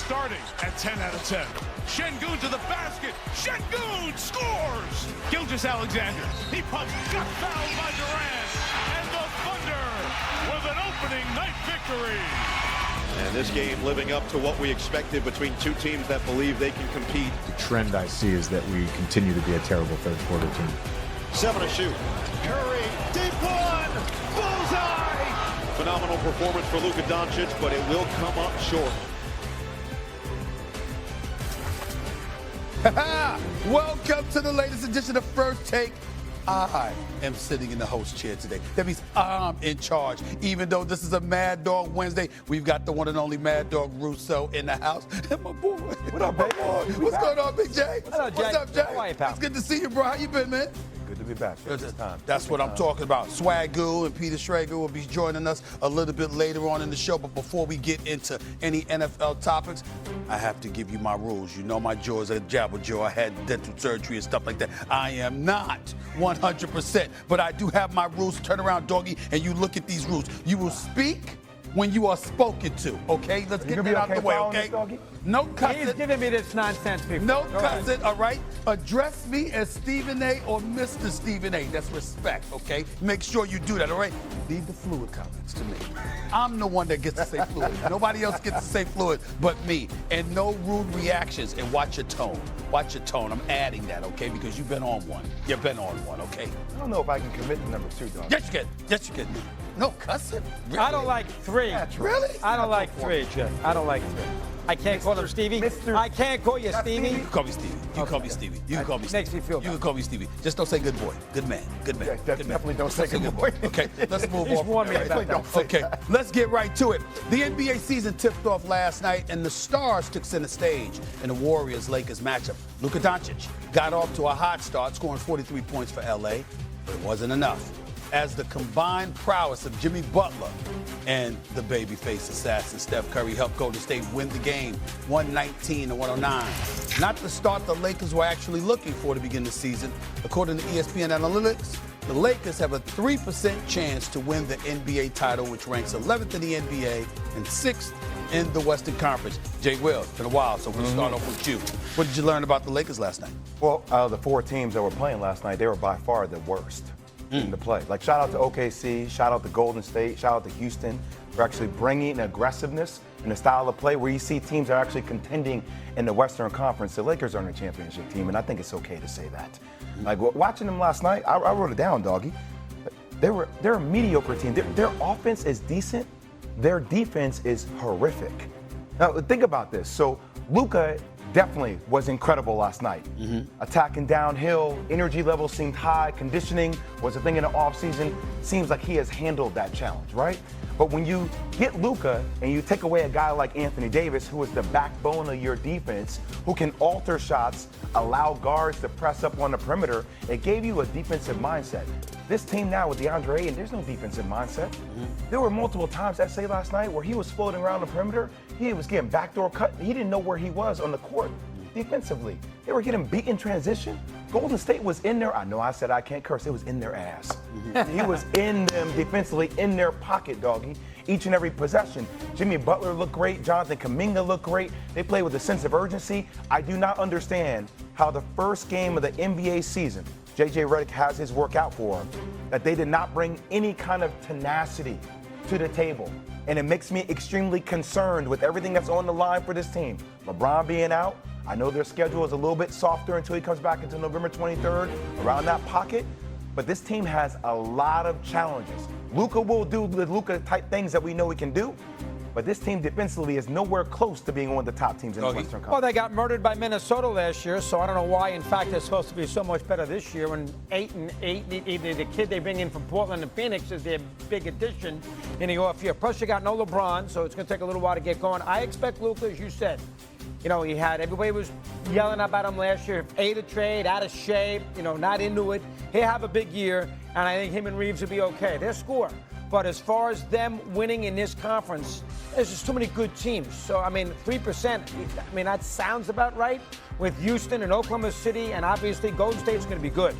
starting at 10 out of 10. Şengün to the basket. Şengün scores! Gilgeous-Alexander. He pumps. Got fouled by Durant. And the Thunder with an opening night victory. And this game living up to what we expected between two teams that believe they can compete. The trend I see is that we continue to be a terrible third quarter team. 7 to shoot. Curry, deep one, bullseye! Phenomenal performance for Luka Doncic, but it will come up short. Welcome to the latest edition of First Take. I am sitting in the host chair today. That means I'm in charge. Even though this is a Mad Dog Wednesday, we've got the one and only Mad Dog Russo in the house. And my boy. What up, baby? What's going on, Big Jay? Hello, Jay. What's up, Jay? How are you, pal? It's good to see you, bro. How you been, man? Good to be back. That's what I'm talking about. Swagoo and Peter Schrager will be joining us a little bit later on in the show. But before we get into any NFL topics, I have to give you my rules. You know my jaw is a jabber jaw. I had dental surgery and stuff like that. I am not 100%, but I do have my rules. Turn around, doggy, and you look at these rules. You will speak when you are spoken to, okay? Let's get that out the way, okay? No cussing. He's giving me this nonsense, people. No cussing, all right? Address me as Stephen A. or Mr. Stephen A. That's respect, okay? Make sure you do that, all right? Leave the fluid comments to me. I'm the one that gets to say fluid. Nobody else gets to say fluid but me. And no rude reactions. And watch your tone. Watch your tone. I'm adding that, okay? Because you've been on one. You've been on one, okay? I don't know if I can commit to number 2, dog. Yes, you can. Yes, you can. No cussing? Really? I don't like 3. Really? I don't like 3, Jay. I don't like 3. I can't call him Stevie. I can't call you Stevie. You can call me Stevie. You can call me Stevie. You can call me Stevie. Makes me feel You better. can call me Stevie. Just don't say good boy. Good man. Good man. Yeah, Good man. definitely don't say good boy. Okay, let's move He's on. warned me about that. Okay, let's get right to it. The NBA season tipped off last night, and the stars took center stage in the Warriors-Lakers matchup. Luka Doncic got off to a hot start, scoring 43 points for LA, but it wasn't enough, as the combined prowess of Jimmy Butler and the babyface assassin Steph Curry helped Golden State win the game 119-109. Not the start the Lakers were actually looking for to begin the season. According to ESPN Analytics, the Lakers have a 3% chance to win the NBA title, which ranks 11th in the NBA and 6th in the Western Conference. Jay Will, it's been a while, so we'll start off with you. What did you learn about the Lakers last night? Well, out of the 4 teams that were playing last night, they were by far the worst in the play. Like, shout out to OKC, shout out to Golden State, shout out to Houston for actually bringing aggressiveness and a style of play where you see teams are actually contending in the Western Conference. The Lakers aren't a championship team, and I think it's okay to say that. Like, watching them last night, I wrote it down, doggy. They're a mediocre team. Their offense is decent. Their defense is horrific. Now, think about this. So, Luka definitely was incredible last night. Attacking downhill, energy levels seemed high, conditioning was a thing in the offseason. Seems like he has handled that challenge, right? But when you get Luka and you take away a guy like Anthony Davis, who is the backbone of your defense, who can alter shots, allow guards to press up on the perimeter, it gave you a defensive mindset. This team now with DeAndre Ayton, there's no defensive mindset. There were multiple times, I say last night, where he was floating around the perimeter. He was getting backdoor cut. He didn't know where he was on the court defensively. They were getting beat in transition. Golden State was in there. I know I said I can't curse. It was in their ass. He was in them defensively, in their pocket, doggy, each and every possession. Jimmy Butler looked great. Jonathan Kuminga looked great. They played with a sense of urgency. I do not understand how the first game of the NBA season, J.J. Redick has his work out for him, that they did not bring any kind of tenacity to the table. And it makes me extremely concerned with everything that's on the line for this team. LeBron being out, I know their schedule is a little bit softer until he comes back until November 23rd, around that pocket. But this team has a lot of challenges. Luka will do the Luka type things that we know he can do. But this team defensively is nowhere close to being one of the top teams in the Western Conference. Well, they got murdered by Minnesota last year, so I don't know why. In fact, they're supposed to be so much better this year. When 8-8, the kid they bring in from Portland and Phoenix is their big addition in the off year. Plus, you got no LeBron, so it's going to take a little while to get going. I expect Luka, as you said. You know, everybody was yelling about him last year. A to trade, out of shape, not into it. He'll have a big year, and I think him and Reeves will be okay. They'll score. But as far as them winning in this conference, there's just too many good teams. So, 3%, that sounds about right with Houston and Oklahoma City, and obviously Golden State's going to be good.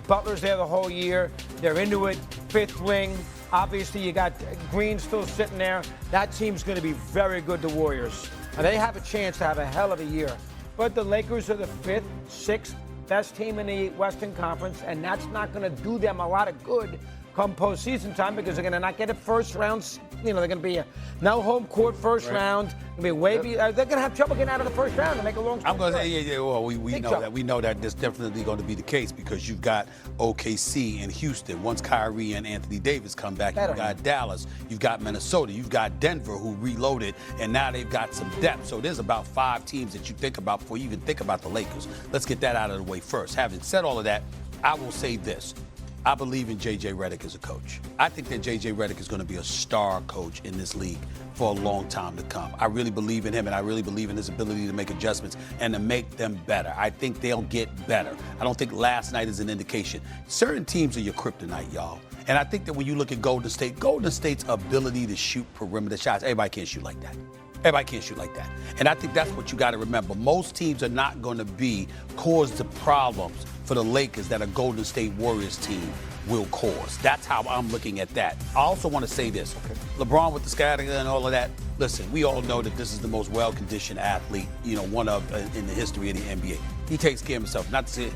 Butler's there the whole year. They're into it, fifth ring. Obviously, you got Green still sitting there. That team's going to be very good, the Warriors. And they have a chance to have a hell of a year. But the Lakers are the 5th, 6th best team in the Western Conference, and that's not going to do them a lot of good come postseason time because they're going to not get a first round. They're going to be no home court first round. They're going to have trouble getting out of the first round to make a long story. I'm going to say, Well, we know that. We know that that's definitely going to be the case because you've got OKC and Houston. Once Kyrie and Anthony Davis come back, you've got Dallas, you've got Minnesota, you've got Denver who reloaded, and now they've got some depth. So there's about 5 teams that you think about before you even think about the Lakers. Let's get that out of the way first. Having said all of that, I will say this. I believe in J.J. Redick as a coach. I think that J.J. Redick is going to be a star coach in this league for a long time to come. I really believe in him, and I really believe in his ability to make adjustments and to make them better. I think they'll get better. I don't think last night is an indication. Certain teams are your kryptonite, y'all. And I think that when you look at Golden State's ability to shoot perimeter shots, everybody can't shoot like that. Everybody can't shoot like that. And I think that's what you got to remember. Most teams are not going to cause the problems for the Lakers that a Golden State Warriors team will cause. That's how I'm looking at that. I also want to say this. LeBron with the scatter and all of that. Listen, we all know that this is the most well-conditioned athlete, one of in the history of the NBA. He takes care of himself.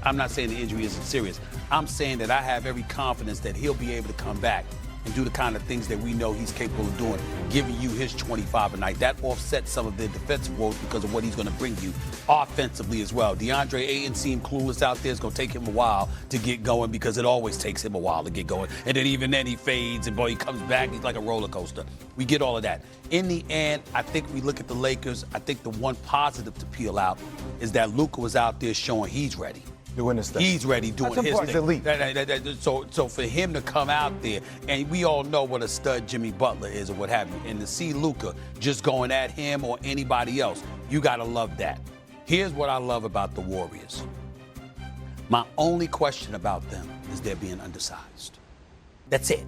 I'm not saying the injury isn't serious. I'm saying that I have every confidence that he'll be able to come back and do the kind of things that we know he's capable of doing, giving you his 25 a night. That offsets some of the defensive woes because of what he's going to bring you offensively as well. DeAndre Ayton seemed clueless out there. It's going to take him a while to get going because it always takes him a while to get going. And then even then he fades and boy, he comes back. He's like a roller coaster. We get all of that. In the end, I think we look at the Lakers. I think the one positive to peel out is that Luka was out there showing he's ready. Doing his thing. He's ready doing his thing. He's elite. So for him to come out there, and we all know what a stud Jimmy Butler is or what have you, and to see Luka just going at him or anybody else, you got to love that. Here's what I love about the Warriors. My only question about them is they're being undersized. That's it.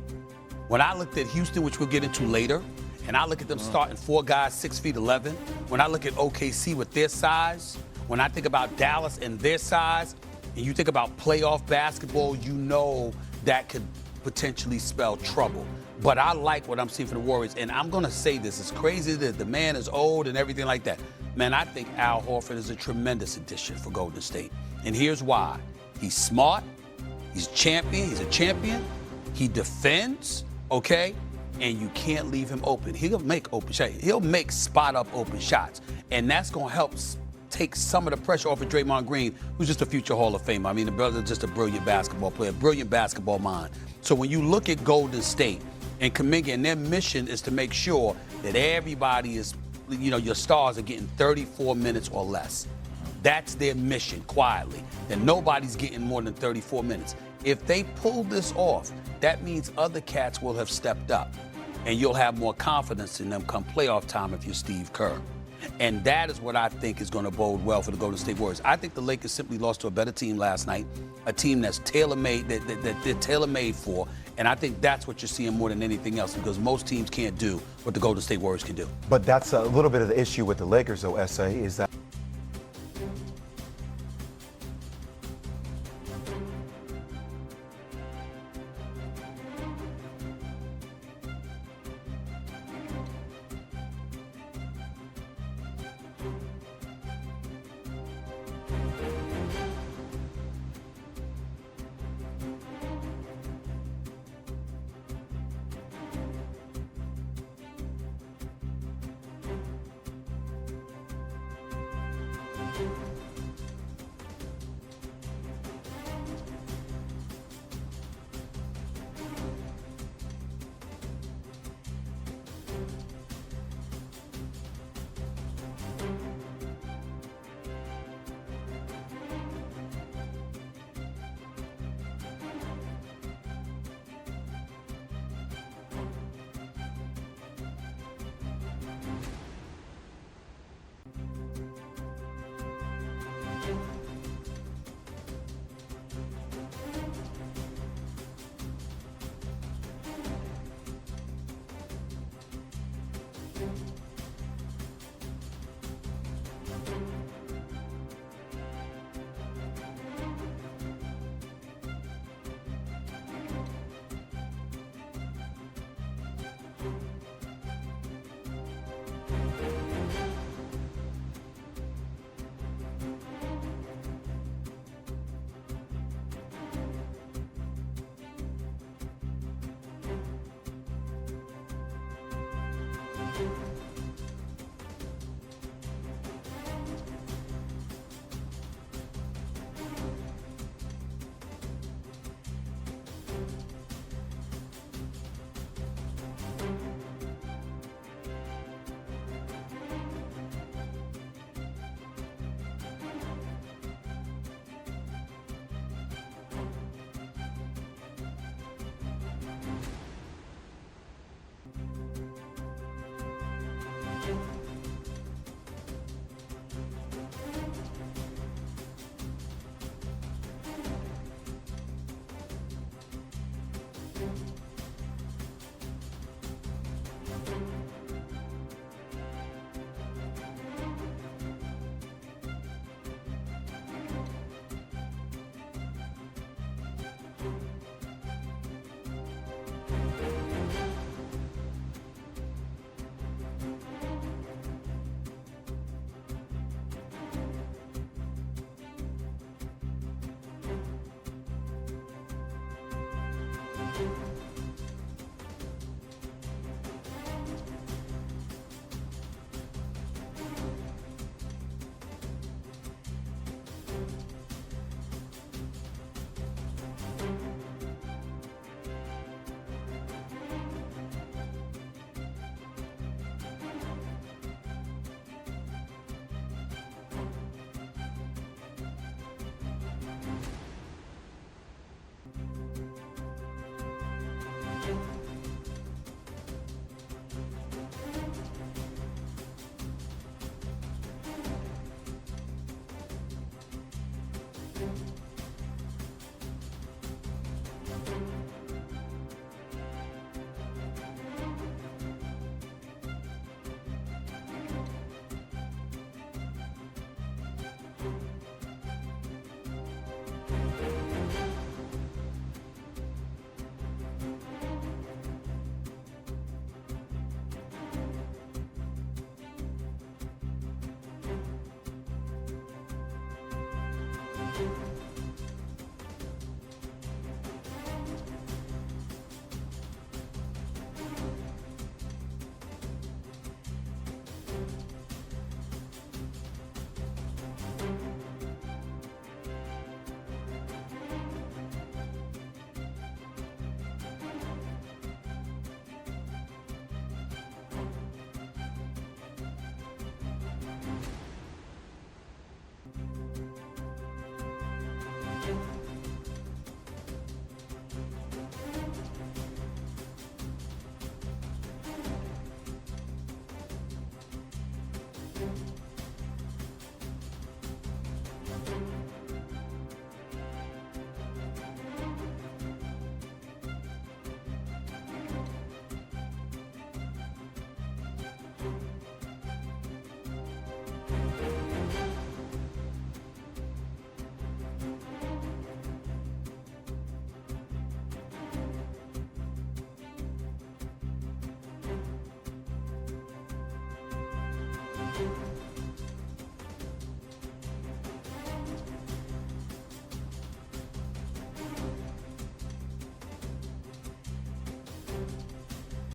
When I looked at Houston, which we'll get into later, and I look at them starting 4 guys 6'11", when I look at OKC with their size, when I think about Dallas and their size, and you think about playoff basketball, you know that could potentially spell trouble. But I like what I'm seeing for the Warriors, and I'm going to say this. It's crazy that the man is old and everything like that. Man, I think Al Horford is a tremendous addition for Golden State. And here's why. He's smart. He's a champion. He defends, okay? And you can't leave him open. He'll make open shots. He'll make spot-up open shots. And that's going to help take some of the pressure off of Draymond Green, who's just a future Hall of Famer. I mean, the brother's just a brilliant basketball player, brilliant basketball mind. So when you look at Golden State and Kuminga, and their mission is to make sure that everybody is, your stars are getting 34 minutes or less. That's their mission, quietly, that nobody's getting more than 34 minutes. If they pull this off, that means other cats will have stepped up, and you'll have more confidence in them come playoff time if you're Steve Kerr. And that is what I think is going to bode well for the Golden State Warriors. I think the Lakers simply lost to a better team last night, a team that's tailor-made, that they're tailor-made for. And I think that's what you're seeing more than anything else because most teams can't do what the Golden State Warriors can do. But that's a little bit of the issue with the Lakers, though, S.A., is that you.